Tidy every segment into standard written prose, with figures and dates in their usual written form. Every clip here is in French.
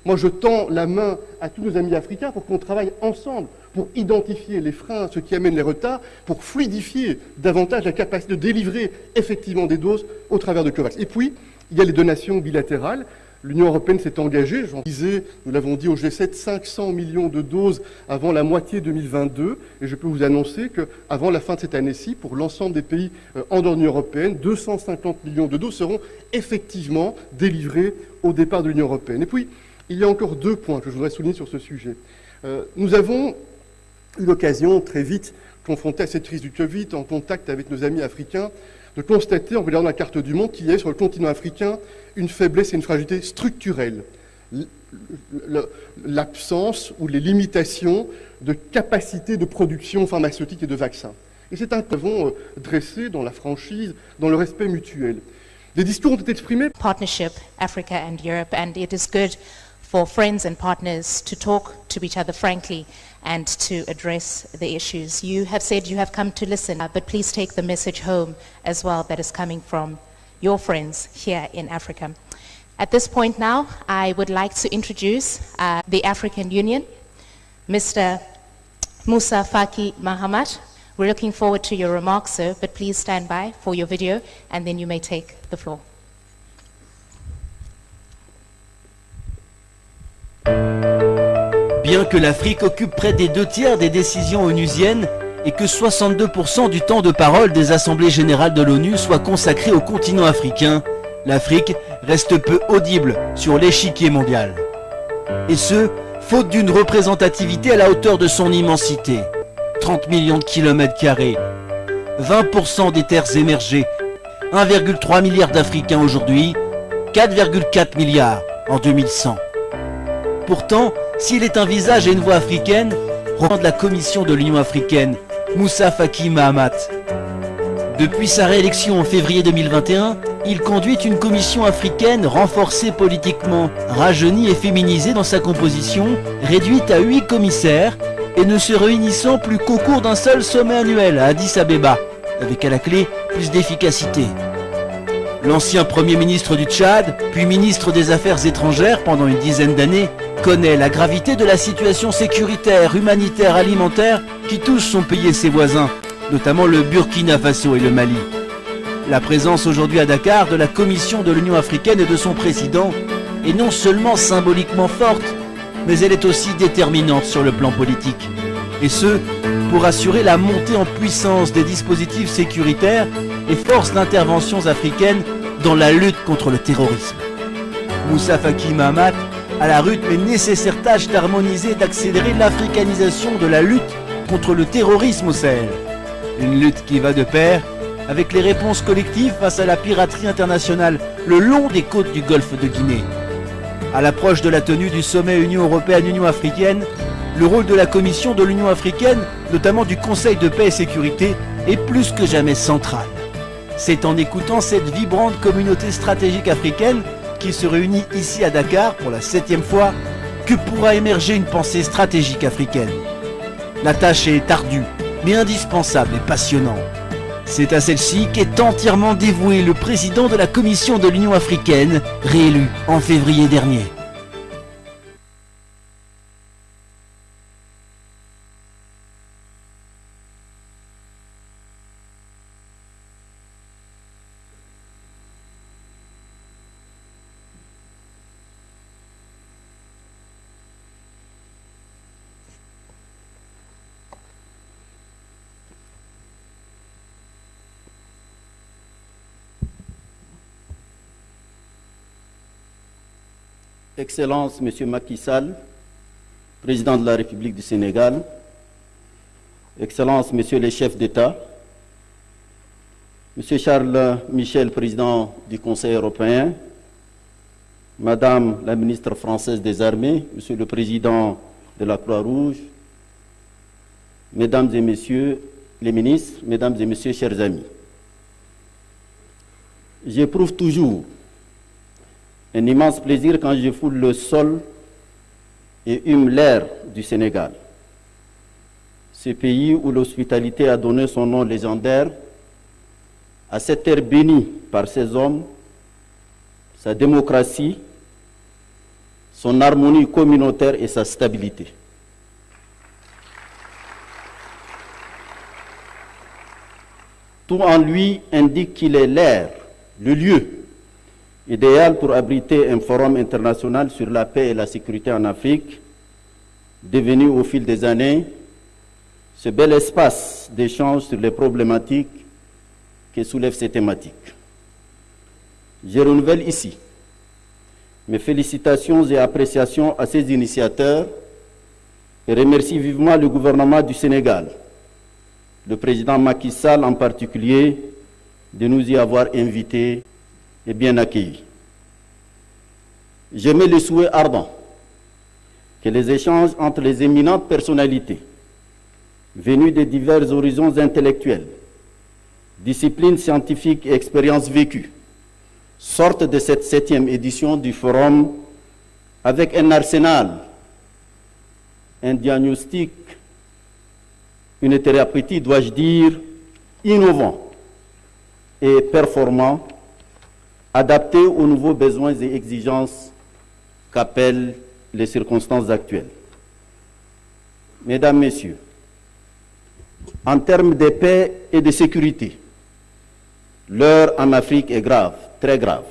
Moi, je tends la main à tous nos amis africains pour qu'on travaille ensemble, pour identifier les freins, ce qui amène les retards, pour fluidifier davantage la capacité de délivrer effectivement des doses au travers de COVAX. Et puis, il y a les donations bilatérales. L'Union européenne s'est engagée, j'en disais, nous l'avons dit au G7, 500 millions de doses avant la moitié 2022. Et je peux vous annoncer qu'avant la fin de cette année-ci, pour l'ensemble des pays en dehors de l'Union européenne, 250 millions de doses seront effectivement délivrées au départ de l'Union européenne. Et puis, il y a encore 2 points que je voudrais souligner sur ce sujet. Nous avons eu l'occasion, très vite, confrontés à cette crise du Covid, en contact avec nos amis africains, de constater, en regardant la carte du monde, qu'il y avait sur le continent africain une faiblesse et une fragilité structurelle. L'absence ou les limitations de capacité de production pharmaceutique et de vaccins. Et c'est un que nous avons dressé dans la franchise, dans le respect mutuel. Des discours ont été exprimés. Partnership, Africa and Europe, and it is good for friends and partners to talk to each other frankly and to address the issues. You have said you have come to listen, but please take the message home as well that is coming from your friends here in Africa. At this point now, I would like to introduce the African Union, Mr. Moussa Faki Mahamat. We're looking forward to your remarks, sir, but please stand by for your video and then you may take the floor. Bien que l'Afrique occupe près des 2/3 des décisions onusiennes et que 62% du temps de parole des assemblées générales de l'ONU soit consacré au continent africain, l'Afrique reste peu audible sur l'échiquier mondial. Et ce, faute d'une représentativité à la hauteur de son immensité. 30 millions de kilomètres carrés, 20% des terres émergées, 1,3 milliard d'Africains aujourd'hui, 4,4 milliards en 2100. Pourtant, s'il est un visage et une voix africaine, reprend de la Commission de l'Union africaine, Moussa Faki Mahamat. Depuis sa réélection en février 2021, il conduit une commission africaine renforcée politiquement, rajeunie et féminisée dans sa composition, réduite à 8 commissaires et ne se réunissant plus qu'au cours d'un seul sommet annuel à Addis Abeba, avec à la clé plus d'efficacité. L'ancien Premier ministre du Tchad, puis ministre des Affaires étrangères pendant une dizaine d'années, connaît la gravité de la situation sécuritaire, humanitaire, alimentaire qui touche son pays et ses voisins, notamment le Burkina Faso et le Mali. La présence aujourd'hui à Dakar de la Commission de l'Union africaine et de son président est non seulement symboliquement forte, mais elle est aussi déterminante sur le plan politique. Et ce, pour assurer la montée en puissance des dispositifs sécuritaires et forces d'intervention africaines dans la lutte contre le terrorisme. Moussa Faki Mahamat a la rude mais nécessaire tâche d'harmoniser et d'accélérer l'africanisation de la lutte contre le terrorisme au Sahel. Une lutte qui va de pair avec les réponses collectives face à la piraterie internationale le long des côtes du golfe de Guinée. À l'approche de la tenue du sommet Union européenne-Union africaine, le rôle de la Commission de l'Union africaine, notamment du Conseil de paix et sécurité, est plus que jamais central. C'est en écoutant cette vibrante communauté stratégique africaine qui se réunit ici à Dakar pour la 7e fois que pourra émerger une pensée stratégique africaine. La tâche est ardue, mais indispensable et passionnante. C'est à celle-ci qu'est entièrement dévoué le président de la Commission de l'Union africaine, réélu en février dernier. Excellence, Monsieur Macky Sall, Président de la République du Sénégal, Excellence, Messieurs les chefs d'État, Monsieur Charles Michel, Président du Conseil européen, Madame la Ministre française des Armées, Monsieur le Président de la Croix-Rouge, Mesdames et Messieurs les ministres, Mesdames et Messieurs, chers amis. J'éprouve toujours un immense plaisir quand je foule le sol et hume l'air du Sénégal. Ce pays où l'hospitalité a donné son nom légendaire à cette terre bénie par ses hommes, sa démocratie, son harmonie communautaire et sa stabilité. Tout en lui indique qu'il est l'air, le lieu idéal pour abriter un forum international sur la paix et la sécurité en Afrique, devenu au fil des années ce bel espace d'échange sur les problématiques qui soulèvent ces thématiques. Je renouvelle ici mes félicitations et appréciations à ces initiateurs et remercie vivement le gouvernement du Sénégal, le président Macky Sall en particulier, de nous y avoir invités et bien accueillis. J'émets le souhait ardent que les échanges entre les éminentes personnalités venues de divers horizons intellectuels, disciplines scientifiques et expériences vécues sortent de cette 7e édition du Forum avec un arsenal, un diagnostic, une thérapeutie, dois-je dire, innovant et performant, adapté aux nouveaux besoins et exigences qu'appellent les circonstances actuelles. Mesdames, Messieurs, en termes de paix et de sécurité, l'heure en Afrique est grave, très grave.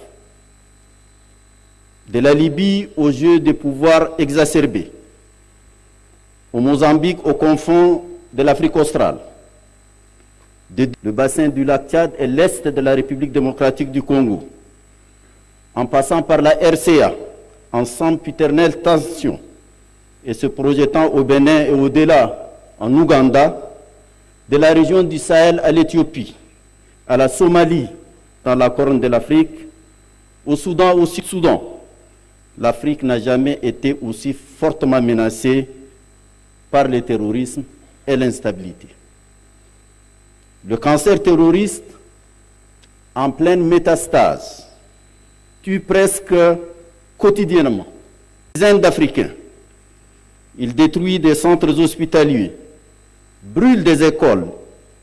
De la Libye au jeu des pouvoirs exacerbés, au Mozambique, aux confins de l'Afrique australe, le bassin du lac Tchad et l'est de la République démocratique du Congo, en passant par la RCA, en sempiternelle tension, et se projetant au Bénin et au-delà, en Ouganda, de la région du Sahel à l'Éthiopie, à la Somalie, dans la Corne de l'Afrique, au Soudan, au Sud-Soudan, l'Afrique n'a jamais été aussi fortement menacée par le terrorisme et l'instabilité. Le cancer terroriste, en pleine métastase, tue presque quotidiennement des dizaines d'Africains. Il détruit des centres hospitaliers, brûle des écoles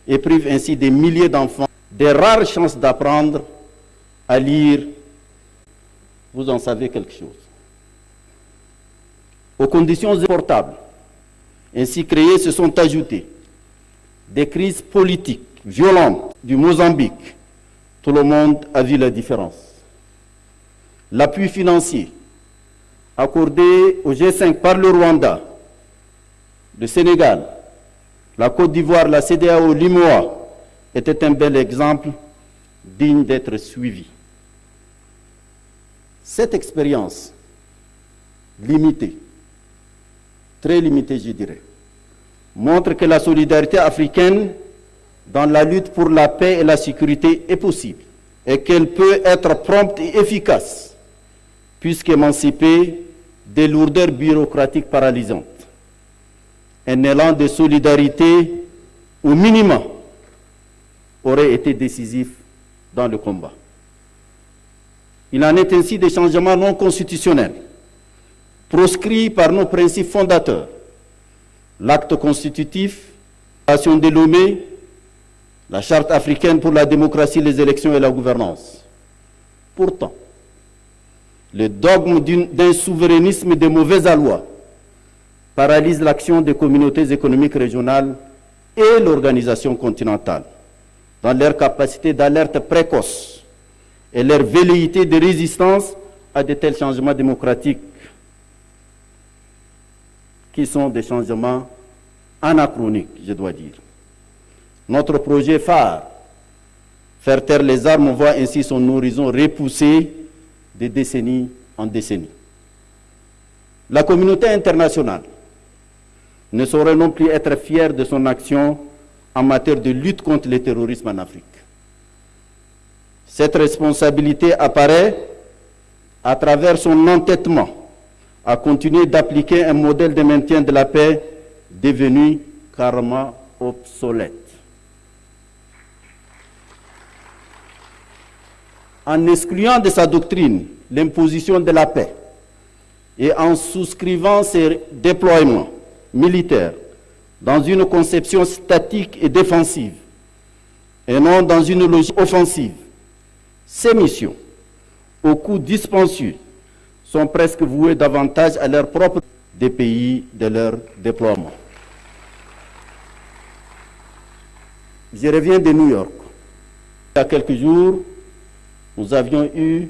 et prive ainsi des milliers d'enfants des rares chances d'apprendre à lire. Vous en savez quelque chose. Aux conditions insupportables ainsi créées se sont ajoutées des crises politiques violentes du Mozambique. Tout le monde a vu la différence. L'appui financier accordé au G5 par le Rwanda, le Sénégal, la Côte d'Ivoire, la CEDEAO, l'UMOA était un bel exemple digne d'être suivi. Cette expérience limitée, très limitée je dirais, montre que la solidarité africaine dans la lutte pour la paix et la sécurité est possible et qu'elle peut être prompte et efficace puisqu'émancipée des lourdeurs bureaucratiques paralysantes. Un élan de solidarité au minimum aurait été décisif dans le combat. Il en est ainsi des changements non constitutionnels proscrits par nos principes fondateurs. L'acte constitutif, la Convention de Lomé, la Charte africaine pour la démocratie, les élections et la gouvernance. Pourtant, le dogme d'un souverainisme de mauvaise aloi paralyse l'action des communautés économiques régionales et l'organisation continentale dans leur capacité d'alerte précoce et leur velléité de résistance à de tels changements démocratiques qui sont des changements anachroniques, je dois dire. Notre projet phare, faire taire les armes, voit ainsi son horizon repoussé de décennie en décennie. La communauté internationale ne saurait non plus être fière de son action en matière de lutte contre le terrorisme en Afrique. Cette responsabilité apparaît à travers son entêtement à continuer d'appliquer un modèle de maintien de la paix devenu carrément obsolète. En excluant de sa doctrine l'imposition de la paix et en souscrivant ses déploiements militaires dans une conception statique et défensive et non dans une logique offensive, ces missions, au coût dispendieux, sont presque voués davantage à leur propre des pays de leur déploiement. Je reviens de New York. Il y a quelques jours, nous avions eu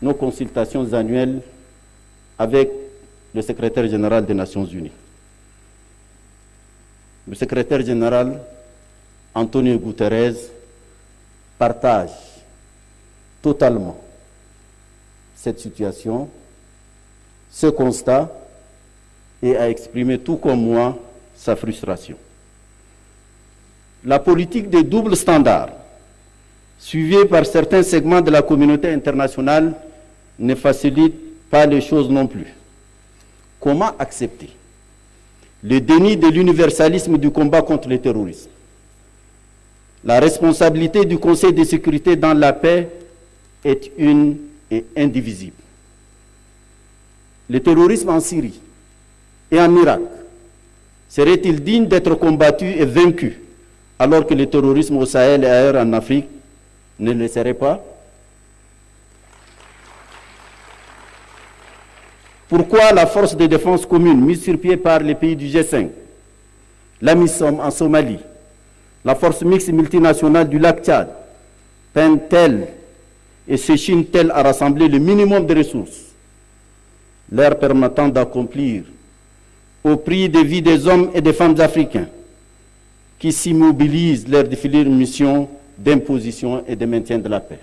nos consultations annuelles avec le secrétaire général des Nations Unies. Le secrétaire général, Antonio Guterres, partage totalement cette situation, ce constat, et a exprimé tout comme moi sa frustration. La politique de double standard, suivie par certains segments de la communauté internationale, ne facilite pas les choses non plus. Comment accepter le déni de l'universalisme du combat contre le terrorisme? La responsabilité du Conseil de sécurité dans la paix est une et indivisible. Le terrorisme en Syrie et en Irak serait-il digne d'être combattu et vaincu alors que le terrorisme au Sahel et ailleurs en Afrique ne le serait pas? Pourquoi la force de défense commune mise sur pied par les pays du G5, la MISOM en Somalie, la force mixte multinationale du lac Tchad, peine-t-elle et s'échine-t-elle à rassembler le minimum de ressources, leur permettant d'accomplir, au prix des vies des hommes et des femmes africains, qui s'immobilisent leur défilé de mission d'imposition et de maintien de la paix?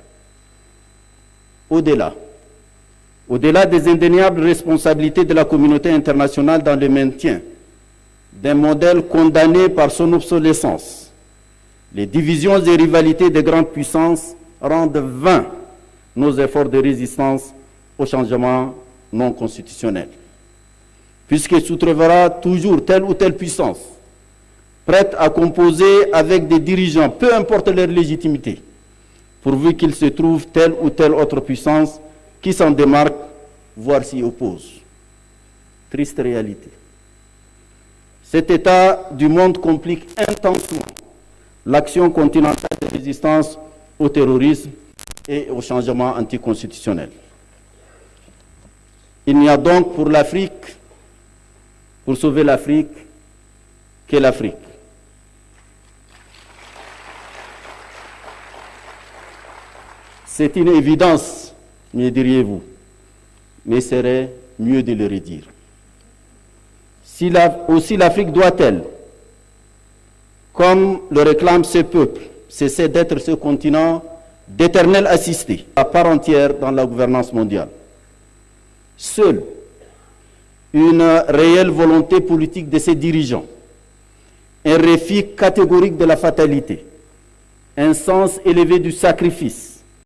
Au-delà des indéniables responsabilités de la communauté internationale dans le maintien d'un modèle condamné par son obsolescence, les divisions et rivalités des grandes puissances rendent vains nos efforts de résistance au changement non constitutionnel, puisqu'il se trouvera toujours telle ou telle puissance prête à composer avec des dirigeants, peu importe leur légitimité, pourvu qu'il se trouve telle ou telle autre puissance qui s'en démarque, voire s'y oppose. Triste réalité. Cet état du monde complique intensément l'action continentale de résistance au terrorisme et au changement anticonstitutionnel. Il n'y a donc pour l'Afrique, pour sauver l'Afrique, que l'Afrique. C'est une évidence, me diriez-vous, mais il serait mieux de le redire. Aussi l'Afrique doit-elle, comme le réclame ce peuple, cesser d'être ce continent d'éternel assisté, à part entière dans la gouvernance mondiale. Seule une réelle volonté politique de ses dirigeants, un refus catégorique de la fatalité, un sens élevé du sacrifice,